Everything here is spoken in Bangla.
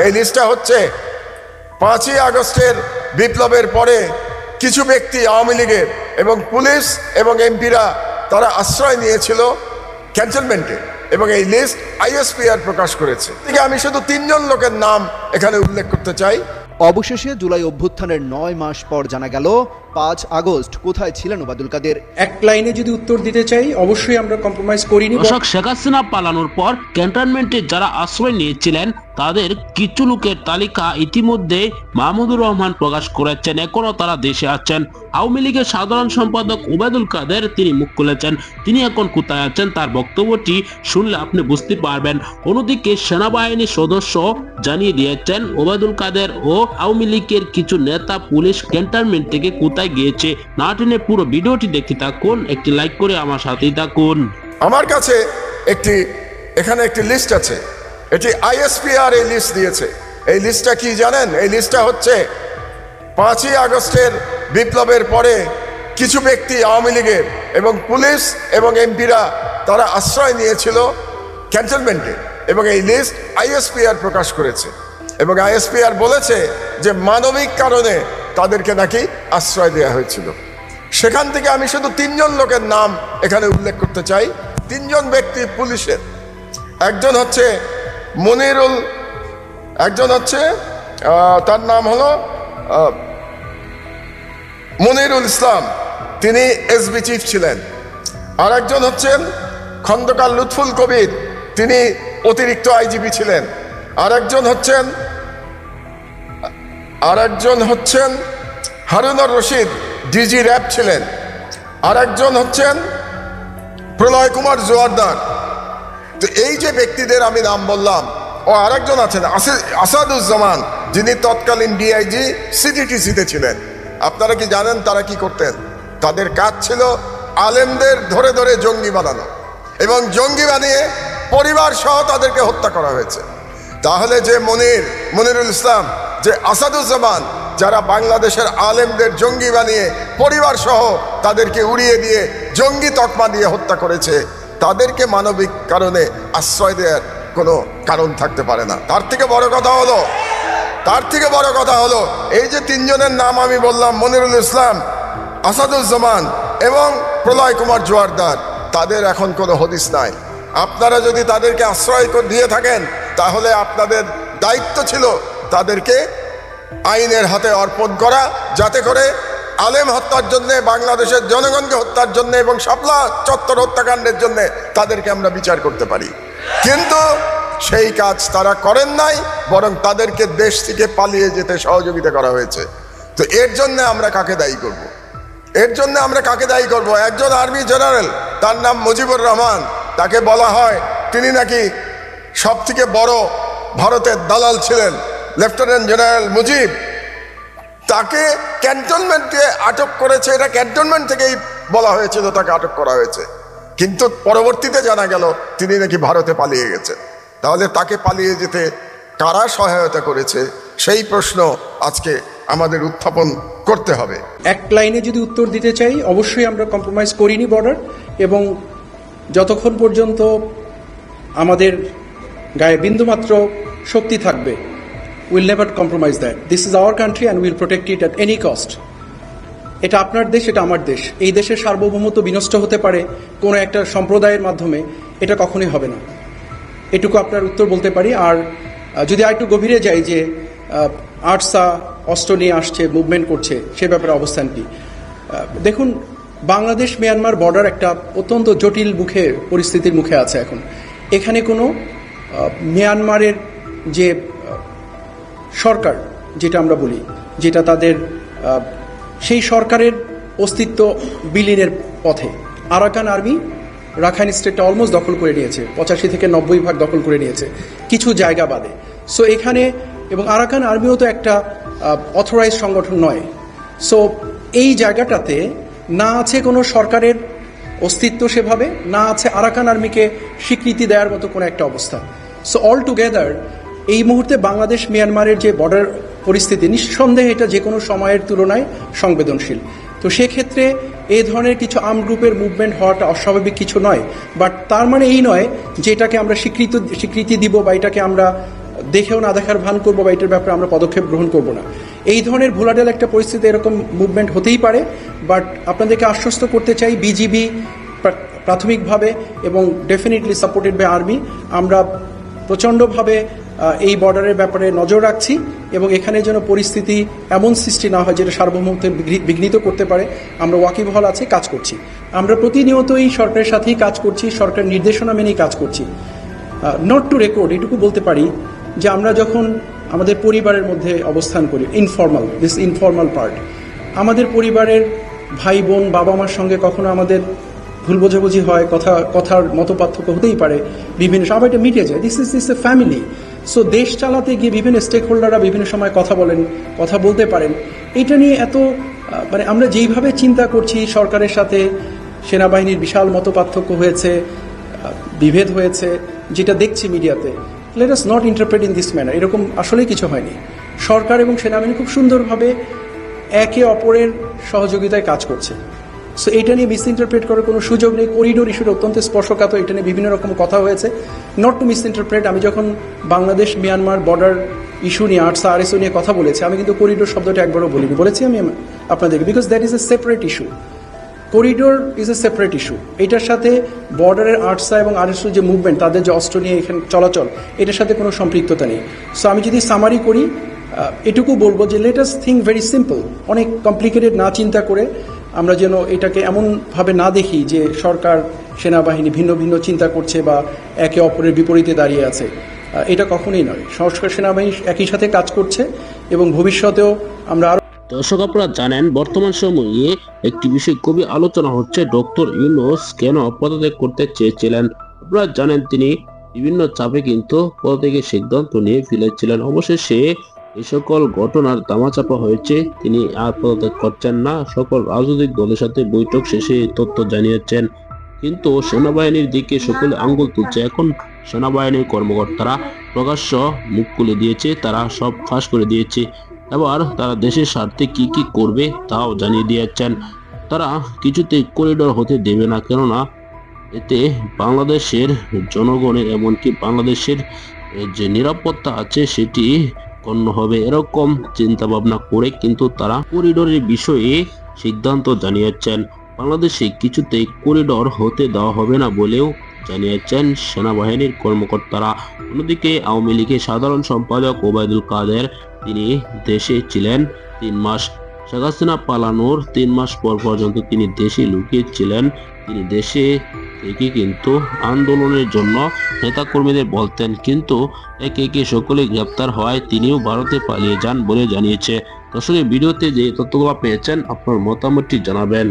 এই লিস্টটা হচ্ছে 5ই আগস্টের বিপ্লবের পরে কিছু ব্যক্তি আওয়ামী লীগের এবং পুলিশ এবং এমপিরা তারা আশ্রয় নিয়েছিল ক্যান্টনমেন্টে, এবং এই লিস্ট আইএসপিআর প্রকাশ করেছে। আমি শুধু 3 জন লোকের নাম এখানে উল্লেখ করতে চাই। অবশেষে জুলাই অভ্যুত্থানের 9 মাস পর জানা গেল 5 আগস্ট কোথায় ছিলেন ওবায়দুল কাদের। এক লাইনে যদি উত্তর দিতে চাই, অবশ্যই আমরা কম্প্রোমাইজ করিনি। শেখ হাসিনা পালানোর পর ক্যান্টনমেন্টে যারা আশ্রয় নিয়েছিলেন তাদের কিছু লোকের তালিকা ইতিমধ্যে মাহমুদুর রহমান প্রকাশ করেছেন। এখনো তারা দেশে আছেন। আওয়ামী লীগের সাধারণ সম্পাদক ওবায়দুল কাদের তিনি মুখ খুলেছেন। তিনি এখন কোথায় আছেন তার বক্তব্যটি শুনলে আপনি বুঝতে পারবেন। অন্যদিকে সেনাবাহিনীর সদস্য জানিয়ে দিয়েছেন ওবায়দুল কাদের ও আওয়ামী লীগের কিছু নেতা পুলিশ ক্যান্টনমেন্ট থেকে কোথায় গিয়েছে। না টেনে পুরো ভিডিওটি দেখতে থাকুন, একটি লাইক করে আমার সাথেই থাকুন। আমার কাছে এখানে একটি লিস্ট আছে, এটি আইএসপিআর এই লিস্ট দিয়েছে। এই লিস্টটা কি জানেন? এই লিস্টটা হচ্ছে 5ই আগস্টের বিপ্লবের পরে কিছু ব্যক্তি আওয়ামী লীগের এবং পুলিশ এবং এমপিরা তারা আশ্রয় নিয়েছিল ক্যান্টনমেন্টে, এবং এই লিস্ট আইএসপিআর প্রকাশ করেছে। এবং আইএসপিআর বলেছে যে মানবিক কারণে তাদেরকে নাকি আশ্রয় দেওয়া হয়েছিল। সেখান থেকে আমি শুধু 3 জন লোকের নাম এখানে উল্লেখ করতে চাই। 3 জন ব্যক্তি পুলিশের, একজন হচ্ছে মনিরুল, একজন হচ্ছে তার নাম হলো মনিরুল ইসলাম, তিনি এসবি চিফ ছিলেন। আর একজন হচ্ছেন খন্দকার লুৎফুল কবির, তিনি অতিরিক্ত আইজিপি ছিলেন। আর একজন হচ্ছেন হারুনুর রশিদ, ডিজি র্যাব ছিলেন। আর একজন হচ্ছেন প্রলয় কুমার জোয়ারদার। তো এই যে ব্যক্তিদের আমি নাম বললাম, ও আরেকজন আছেন আসাদুজ্জামান, যিনি তৎকালীন ডিআইজি সিটিটিসিতে ছিলেন। আপনারা কি জানেন তারা কি করতেন? তাদের কাজ ছিল আলেমদের ধরে ধরে জঙ্গি বানানো, এবং জঙ্গি বানিয়ে পরিবার সহ তাদেরকে হত্যা করা হয়েছে। তাহলে যে মনিরুল ইসলাম, যে আসাদুজ্জামান, যারা বাংলাদেশের আলেমদের জঙ্গি বানিয়ে পরিবার সহ তাদেরকে উড়িয়ে দিয়ে জঙ্গি তকমা দিয়ে হত্যা করেছে, তাদেরকে মানবিক কারণে আশ্রয় দেওয়ার কোনো কারণ থাকতে পারে না। তার থেকে বড় কথা হলো এই যে 3 জনের নাম আমি বললাম, মনিরুল ইসলাম, আসাদুজ্জামান এবং প্রলয় কুমার জোয়ারদার, তাদের এখন কোনো হদিস নাই। আপনারা যদি তাদেরকে আশ্রয় দিয়ে থাকেন, তাহলে আপনাদের দায়িত্ব ছিল তাদেরকে আইনের হাতে অর্পণ করা, যাতে করে আলেম হত্যার জন্যে, বাংলাদেশের জনগণকে হত্যার জন্য এবং শাপলা চত্বর হত্যাকাণ্ডের জন্য তাদেরকে আমরা বিচার করতে পারি। কিন্তু সেই কাজ তারা করেন নাই, বরং তাদেরকে দেশ থেকে পালিয়ে যেতে সহযোগিতা করা হয়েছে। তো এর জন্য আমরা কাকে দায়ী করব? একজন আর্মি জেনারেল, তার নাম মুজিবুর রহমান, তাকে বলা হয় তিনি নাকি সব থেকে বড় ভারতের দালাল ছিলেন, লেফটেন্যান্ট জেনারেল মুজিব। তাকে ক্যান্টনমেন্টে আটক করেছে, এটা ক্যান্টনমেন্ট থেকেই বলা হয়েছিল তাকে আটক করা হয়েছে, কিন্তু পরবর্তীতে জানা গেল তিনি নাকি ভারতে পালিয়ে গেছেন। তাহলে তাকে পালিয়ে যেতে কারা সহায়তা করেছে, সেই প্রশ্ন আজকে আমাদের উত্থাপন করতে হবে। এক লাইনে যদি উত্তর দিতে চাই, অবশ্যই আমরা কম্প্রোমাইজ করিনি বর্ডার, এবং যতক্ষণ পর্যন্ত আমাদের গায়ে বিন্দুমাত্র শক্তি থাকবে, will never compromise that. This is our country and will protect it at any cost. এটা আপনার দেশ, এটা আমার দেশ। এই দেশের সার্বভৌমত্ব বিনষ্ট হতে পারে কোনো একটা সম্প্রদায়ের মাধ্যমে, এটা কখনোই হবে না। এটুকু আপনার উত্তর বলতে পারি। আর যদি আরেকটু গভীরে যাই যে আর্টসা অস্ত্র নিয়ে আসছে, মুভমেন্ট করছে, সে ব্যাপারে অবস্থান কি? দেখুন, বাংলাদেশ মিয়ানমার বর্ডার একটা অত্যন্ত জটিল পরিস্থিতির মুখে আছে এখন। এখানে কোনো মিয়ানমারের যে সরকার, যেটা আমরা বলি, যেটা তাদের সেই সরকারের অস্তিত্ব বিলীনের পথে। আরাকান আর্মি রাখাইন স্টেটটা অলমোস্ট দখল করে নিয়েছে, 85 থেকে 90% দখল করে নিয়েছে, কিছু জায়গা বাদে। সো এখানে, এবং আরাকান আর্মিও তো একটা অথরাইজড সংগঠন নয়। সো এই জায়গাটাতে না আছে কোনো সরকারের অস্তিত্ব সেভাবে, না আছে আরাকান আর্মিকে স্বীকৃতি দেওয়ার মতো কোনো একটা অবস্থা। সো অল টুগেদার এই মুহূর্তে বাংলাদেশ মিয়ানমারের যে বর্ডার পরিস্থিতি, নিঃসন্দেহে এটা যে কোনো সময়ের তুলনায় সংবেদনশীল। তো সেক্ষেত্রে এই ধরনের কিছু আর্ম গ্রুপের মুভমেন্ট হওয়াটা অস্বাভাবিক কিছু নয়। বাট তার মানে এই নয় যে এটাকে আমরা স্বীকৃতি দিব বা এটাকে আমরা দেখেও না দেখার ভান করবো বা এটার ব্যাপারে আমরা পদক্ষেপ গ্রহণ করব না। এই ধরনের ভোলাটেল একটা পরিস্থিতি, এরকম মুভমেন্ট হতেই পারে, বাট আপনাদেরকে আশ্বস্ত করতে চাই বিজিবি প্রাথমিকভাবে এবং ডেফিনেটলি সাপোর্টেড বাই আর্মি আমরা প্রচণ্ডভাবে এই বর্ডারের ব্যাপারে নজর রাখছি এবং এখানে যেন পরিস্থিতি এমন সৃষ্টি না হয় যেটা সার্বভৌমত্বের বিঘ্নিত করতে পারে। আমরা ওয়াকিবহাল আছি, কাজ করছি। আমরা প্রতিনিয়তই সরকারের সাথেই কাজ করছি, সরকার নির্দেশনা মেনেই কাজ করছি। নট টু রেকর্ড, এটুকু বলতে পারি যে আমরা যখন আমাদের পরিবারের মধ্যে অবস্থান করি, ইনফর্মাল পার্ট, আমাদের পরিবারের ভাই বোন বাবা মার সঙ্গে কখনো আমাদের ভুল বোঝাবুঝি হয়, কথার মতপার্থক্য হতেই পারে, বিভিন্ন সময় এটা মিটে যায়। This is a family. So দেশ চালাতে গিয়ে বিভিন্ন স্টেক হোল্ডাররা বিভিন্ন সময় কথা বলতে পারেন। এটা নিয়ে এত মানে আমরা যেইভাবে চিন্তা করছি, সরকারের সাথে সেনাবাহিনীর বিশাল মতপার্থক্য হয়েছে, বিভেদ হয়েছে, যেটা দেখছি মিডিয়াতে, let us not interpret in this manner. এরকম আসলেই কিছু হয়নি। সরকার এবং সেনাবাহিনী খুব সুন্দরভাবে একে অপরের সহযোগিতায় কাজ করছে। সো এটা নিয়ে মিস ইন্টারপ্রেট করার কোনো সুযোগ নেই। করিডোর ইস্যুটা অত্যন্ত স্পর্শকাতর, এটা নিয়ে বিভিন্ন রকম কথা হয়েছে। নট টু মিস ইন্টারপ্রেট, আমি যখন বাংলাদেশ মিয়ানমার বর্ডার ইস্যু নিয়ে আর্টসা আরএসও নিয়ে কথা বলেছি, আমি কিন্তু করিডোর শব্দটা একবারও বলিনি, বলেছি আমি আপনাদেরকে, because that is a separate issue. Corridor is a separate issue. এটার সাথে বর্ডারের আর্টসা এবং আরএসও যে মুভমেন্ট, তাদের যে অস্ত্র নিয়ে এখানে চলাচল, এটার সাথে কোনো সম্পৃক্ততা নেই। সো আমি যদি সামারি করি, এটুকু বলবো যে let us think very simple, অনেক কমপ্লিকেটেড না চিন্তা করে আমরা যেন এটাকে এমনভাবে না দেখি যে সরকার সেনাবাহিনী ভিন্ন ভিন্ন চিন্তা করছে বা একে অপরের বিপরীতে দাঁড়িয়ে আছে। এটা কখনোই নয়। সরকার সেনাবাহিনী একই সাথে কাজ করছে এবং ভবিষ্যতেও আমরা আরো। দর্শক, আপনারা জানেন বর্তমান সময়ে একটি বিষয় খুবই আলোচনা হচ্ছে, ডক্টর ইউনূস কেন পদত্যাগ করতে চেয়েছিলেন। আপনারা জানেন তিনি বিভিন্ন চাপে কিন্তু পদত্যাগের সিদ্ধান্ত নিয়ে ফেলেছিলেন। অবশেষে এই সকল ঘটনার দামাচাপা হয়েছে, তিনি আর পদত্যাগ করছেন না। সকল রাজনৈতিক দলের সাথে বৈঠক শেষে এই তথ্য জানিয়েছেন, কিন্তু সেনাবাহিনীর দিকে সকলে আঙ্গুল তুলছে। এখন সেনাবাহিনীর কর্মকর্তারা প্রকাশ্য মুখ খুলে দিয়েছে, তারা সব ফাঁস করে দিয়েছে। এবার তারা দেশের স্বার্থে কি কি করবে তাও জানিয়ে দিয়েছেন। তারা কিছুতেই করিডোর হতে দেবে না, কেননা এতে বাংলাদেশের জনগণের এমনকি বাংলাদেশের যে নিরাপত্তা আছে সেটি গণ্য হবে। এরকম চিন্তা ভাবনা করে কিন্তু তারা করিডোরের বিষয়ে সিদ্ধান্ত জানিয়েছেন। বাংলাদেশে কিছুতেই করিডোর হতে দেওয়া হবে না বলেও জানিয়েছেন সেনাবাহিনীর কর্মকর্তারা। অন্যদিকে আওয়ামী লীগের সাধারণ সম্পাদক ওবায়দুল কাদের, তিনি দেশে ছিলেন 3 মাস। শেখ হাসিনা পালানোর 3 মাস পর পর্যন্ত তিনি দেশে লুকিয়েছিলেন। তিনি দেশে থেকে কিন্তু আন্দোলনের জন্য নেতাকর্মীদের বলতেন, কিন্তু একে একে সকলে গ্রেপ্তার হওয়ায় তিনিও ভারতে পালিয়ে যান বলে জানিয়েছে। দর্শক, ভিডিওতে যে তথ্যগুলো পেয়েছেন আপনার মতামতটি জানাবেন।